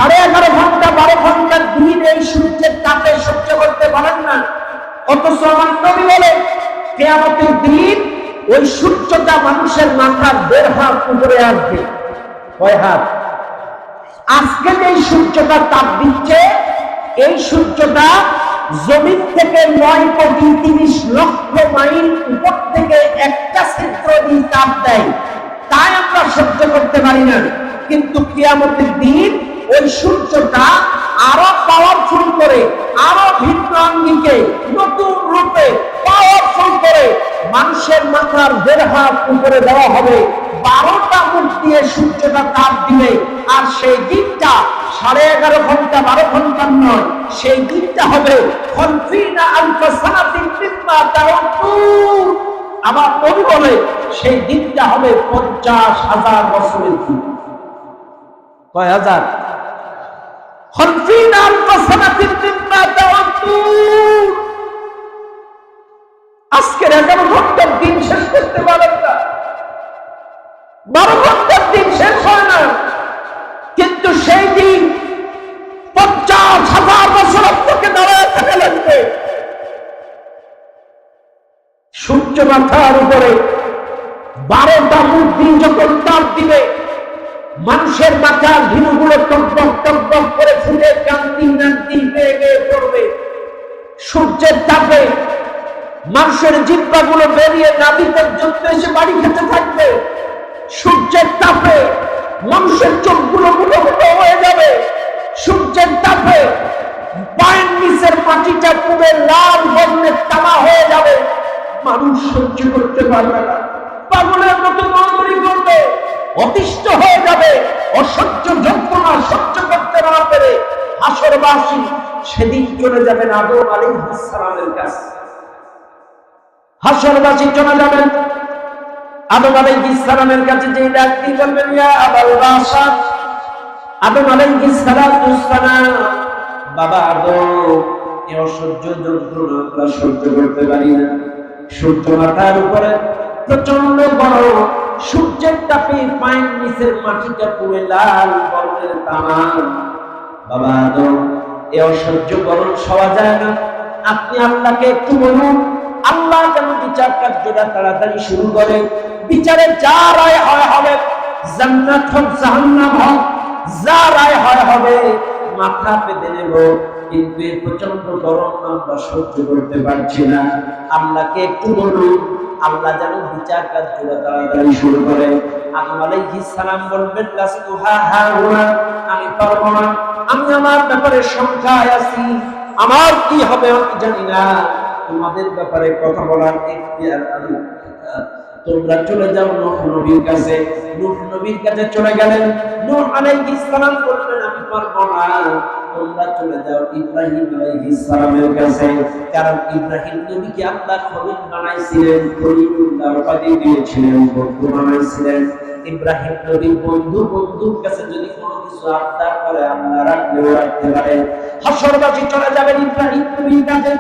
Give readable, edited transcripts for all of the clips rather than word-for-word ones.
11.5 ঘন্টা 12 ঘন্টার দিন এই সূর্যের তাপে সহ্য করতে পারেন না, অথচ আমার নবী বলে কিয়ামতের দিন ওই সূর্যটা মানুষের মাথার 1.5 হাত উপরে আসবে। কয় হাত? আজকে যে সূর্যটা তাপ দিচ্ছে, এই সূর্যটা জমিন থেকে 9,30,00,000 মাইল উপর থেকে একটা ছিদ্র দিয়ে তাপ দেয়, তাই আমরা সহ্য করতে পারি না। কিন্তু কিয়ামতের দিন ওই সূর্যটা আরো পাওয়ারফুল করে, আরো ভিন্ন আঙ্গিকে, নতুন রূপে পাওয়ারফুল করে মানুষের মাথার 1.5 হাত উপরে দেওয়া হবে। 12টা মুখ দিয়ে সূর্যটা তাপ দিবে। আর সেই দিনটা 11.5 ঘন্টা 12 ঘন্টার নয়, সেই দিনটা হবে খলফিনা আলফা সানাতিন মিম্মা তাউদ্দুন। আমার নবী বলে সেই দিনটা হবে 50,000 বছরের দিন। কয় হাজার? খলফিনা আলফা সানাতিন মিম্মা তাউদ্দুন। আজকের 11 ঘন্টার দিন শেষ করতে পারেন না, 12 ঘন্টার দিন শেষ হয় না, কিন্তু সেই দিন 50,000 বছর আপনাকে দাঁড়ায় থাকা লাগবে। সূর্য মাথার উপরে 12টা মুখ দিয়ে যখন তাপ দিবে, মানুষের মাথার ভিনুগুলো টকবক টকবক করে ফুটে কান্তি নান্তি বেগে পড়বে। সূর্যের তাপে মানুষের জিহ্বাগুলো বেরিয়ে নাভি পর্যন্ত এসে বাড়ি খেতে থাকবে। সূর্যের তাপে মানুষের চোখগুলো গুলো গুলো হয়ে যাবে। সূর্যের তাপে পায়ের নিচের মাটিটা পুড়ে লাল বর্ণের তামা হয়ে যাবে। মানুষ সহ্য করতে পারবে না, পাগলের মতো দৌড়াদৌড়ি করবে, অতিষ্ঠ হয়ে যাবে। অসহ্য যন্ত্রণা সহ্য করতে না পেরে হাসরবাসী সেদিন চলে যাবেন আদম আলাইহিস সালামের কাছে। হাসরবাসী চলে যাবেন আদম আলাইহিস সালামের কাছে, যে ডাক দিয়ে বলবেন ইয়া আবাল বাশার। আদম আলাইহিস সালাম, বাবা আদম, এই অসহ্য যন্ত্রণা আমরা সহ্য করতে পারি না। সূর্য মাথার উপরে প্রচন্ড গরম, সূর্যের তাপে পায়ের নিচের মাটিটা পুড়ে লাল বর্ণের তামা। বাবা আদম, এই অসহ্য গরম সওয়া যায় না। আপনি আল্লাহকে একটু বলুন, আল্লাহ যেন বিচার কার্যটা তাড়াতাড়ি শুরু করে। বিচারে যা রায় হয় হবে, জান্নাত হোক জাহান্নাম হোক, যা রায় হয় হবে, মাথা পেতে নেব। কিন্তু এই প্রচন্ড গরম আমরা সহ্য করতে পারছি না। আল্লাহকে একটু বলুন, আল্লাহ যেন বিচার কার্যটা তাড়াতাড়ি শুরু করে। আদম আলাইহিস সালাম বলবেন লাস্তুহা হাউনা, আমি পারবো না, আমি আমার ব্যাপারে সংখ্যায় আছি, আমার কি হবে আমি জানি না, তোমাদের ব্যাপারে কথা বলার ইখতিয়ার আমি। তোমরা চলে যাও নূহ নবীর কাছে। নূহ নবীর কাছে চলে গেলেন। নূহ আলাইহিস সালাম বললেন আমি পারবো না, তোমরা চলে যাও ইব্রাহিম আলাইহিস সালামের কাছে। কারণ ইব্রাহিম নবীকে আল্লাহ খলিল বানাইছিলেন, খলিলুল্লাহ উপাধি দিয়েছিলেন, বন্ধু বানাইছিলেন। ইব্রাহিম নবীর বন্ধুর কাছে যদি কোনো কিছু আবদার করে আল্লাহ রাখলেও রাখতে পারে। হাসরবাসী চলে যাবেন ইব্রাহিম নবীর কাছে।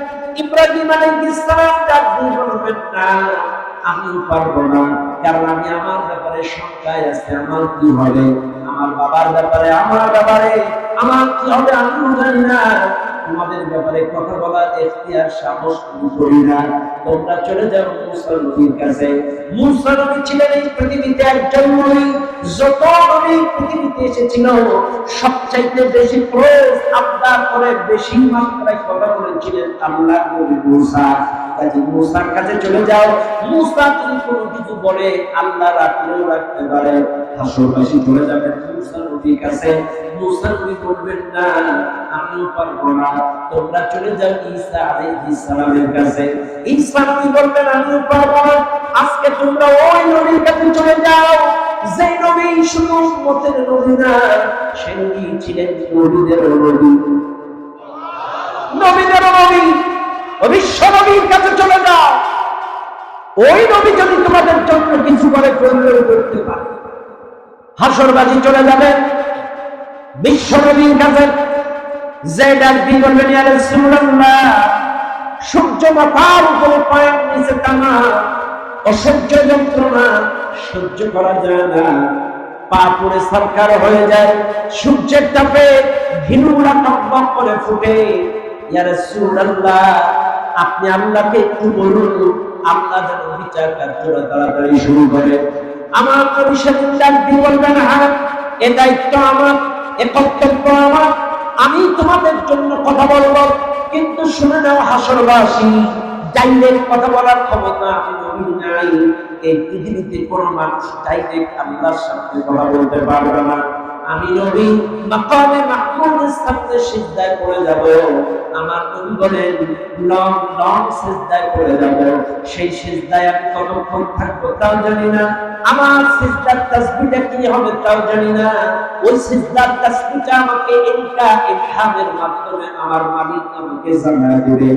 ইব্রাহিম আলাইহিস সালাম ডাক দিয়ে বলবেন না, আমি পারবো না, কারণ আমি আমার ব্যাপারে সংখ্যায় আছি, আমার কি হবে, আমার বাবার ব্যাপারে, আমার ব্যাপারে আমার কি হবে আমিও জানি না, তোমাদের ব্যাপারে কথা বলার ইখতিয়ার সাহস আমি করি না। তোমরা চলে যাও মূসা নবীর কাছে। মূসা নবী ছিলেন এই পৃথিবীতে একজন নবী, যত নবী পৃথিবীতে এসেছিল সবচাইতে বেশি ক্লোজ আবদার করে বেশি মাত্রায় কথা বলেছিলেন আল্লাহ নবী মূসা। কাজে মূসার কাছে চলে যাও। মূসা যদি কোনো কিছু বলে আল্লাহ রাখলেও রাখতে পারে। হাসরবাসী চলে যাবেন মূসা নবীর কাছে। মূসা নবী বলবেন না, আমিও পারবো না, তোমরা চলে যাও ঈসা আলাইহিস সালামের কাছে। ঈসা নবী বলবেন আমিও পারবো না, আজকে তোমরা ওই নবীর কাছে চলে যাও যে নবী শুধু উম্মতের নবী না, সে নবী ছিলেন নবীদের নবী, নবীদের নবী। বিশ্ব নবীর কাছে চলে যাও, ওই নবী যদি তোমাদের জন্য কিছু করে করলেও করতে পারে। হাসরবাসী চলে যাবেন বিশ্ব নবীর কাছে। যে ডাক দিয়ে বলবেন ইয়া রাসূলুল্লাহ, সূর্য মাথার উপরে পায়ের নিচে টানা, অসহ্য যন্ত্রণা সহ্য করা যায় না, পা পুড়ে সরকার হয়ে যায়, সূর্যের তাপে ঘিনুরা টকবক করে ফুটে। ইয়া রাসূলুল্লাহ, আপনি আল্লাহকে একটু বলুন, আল্লাহ যেন বিচার কার্যটা তাড়াতাড়ি শুরু করে। আমার নবী সেদিন ডাক দিয়ে বলবেন, হ্যাঁ, এ দায়িত্ব আমার, এ কর্তব্য আমার, আমি তোমাদের জন্য কথা বলবো। কিন্তু শুনে নাও হাসরবাসী, ডাইরেক্ট কথা বলার ক্ষমতা আমি নবীর নাই। এই পৃথিবীতে কোনো মানুষ ডাইরেক্ট আল্লাহর সাথে কথা বলতে পারবে না। আমি নবী মাকামে মাহমুদের সামনে সিজদায় পড়ে যাব। আমার নবী বলেন, লং লং সিজদায় পড়ে যাব। সেই সিজদায় আমি কতক্ষণ থাকবো তাও জানি না। আমার সিজদার তাসবিহটা কি হবে তাও জানি না। ওই সিজদার তাসবিহটা আমাকে ইলহামের মাধ্যমে আমার মালিক আমাকে জানায় দিবে।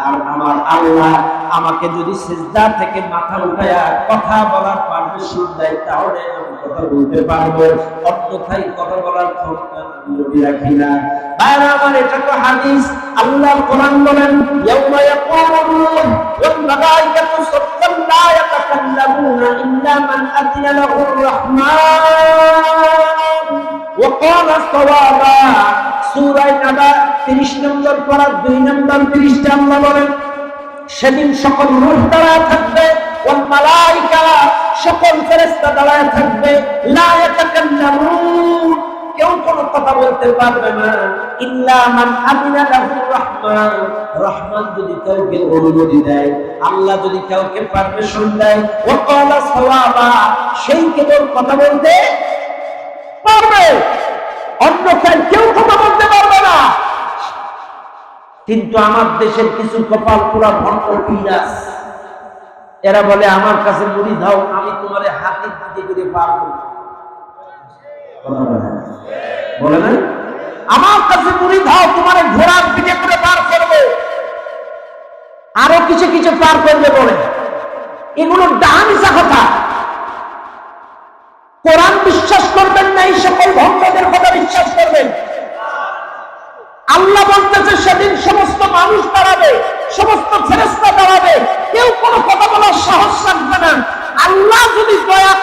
আর আমার আল্লাহ আমাকে যদি সিজদা থেকে মাথা উঠায়া কথা বলার পারমিশন দেয়, তাহলে আমি কথা বলতে পারবো, অন্যথায় কথা বলার ক্ষমতা আমি নবী রাখি না। ভাইরা আমার, এটা তো হাদিস। আল্লাহ কোরআন বলেন, ইয়াউমা ইয়াকুমুর ওয়াল মালাইকাতু সাফফান লা ইয়াতাকাল্লামুনা ইল্লা মান আযিনা লাহুর রাহমান ওয়া ক্বালা সাওয়াবা। সূরা নাবা 30 নম্বর পারা 2 নম্বর পৃষ্ঠা আল্লাহ বলেন, সেদিন সকল রূহ দাঁড়ায় থাকবে, ওয়াল মালাইকা সকল ফেরেশতা দাঁড়ায় থাকবে, লা ইয়াতাকাল্লামুন কেউ কোনো কথা বলতে পারবে না, ইল্লা মান আযিনা লাহুর রাহমান, রহমান যদি কাউকে অনুমতি দেয়, আল্লাহ যদি কাউকে পারমিশন দেয়, ওয়া ক্বালা সাওয়াবা, সেই কেবল কথা বলতে পারবে, অন্যথায় কেউ কথা বলতে পারবে না। কিন্তু আমার দেশের কিছু কপাল পোড়া ভণ্ড পিয়াস, এরা বলে আমার কাছে মুড়ি দাও, আমি তোমারে হাতির পিঠে করে পার করব। বলে না, আমার কাছে মুড়ি দাও, তোমারে ঘোড়ার পিঠে করে পার করবো, আরো কিছু কিছু পার করবে বলে। এগুলো ডাহামিশা কথা। কোরআন বিশ্বাস করবেন না, এই সকল ভক্তদের কথা বিশ্বাস করবেন। আল্লাহ বলতেছে, সেদিন সমস্ত মানুষ দাঁড়াবে, সমস্ত ফেরেশতা দাঁড়াবে, কেউ কোনো কথা বলার সাহস রাখবে না। আল্লাহ যদি দয়া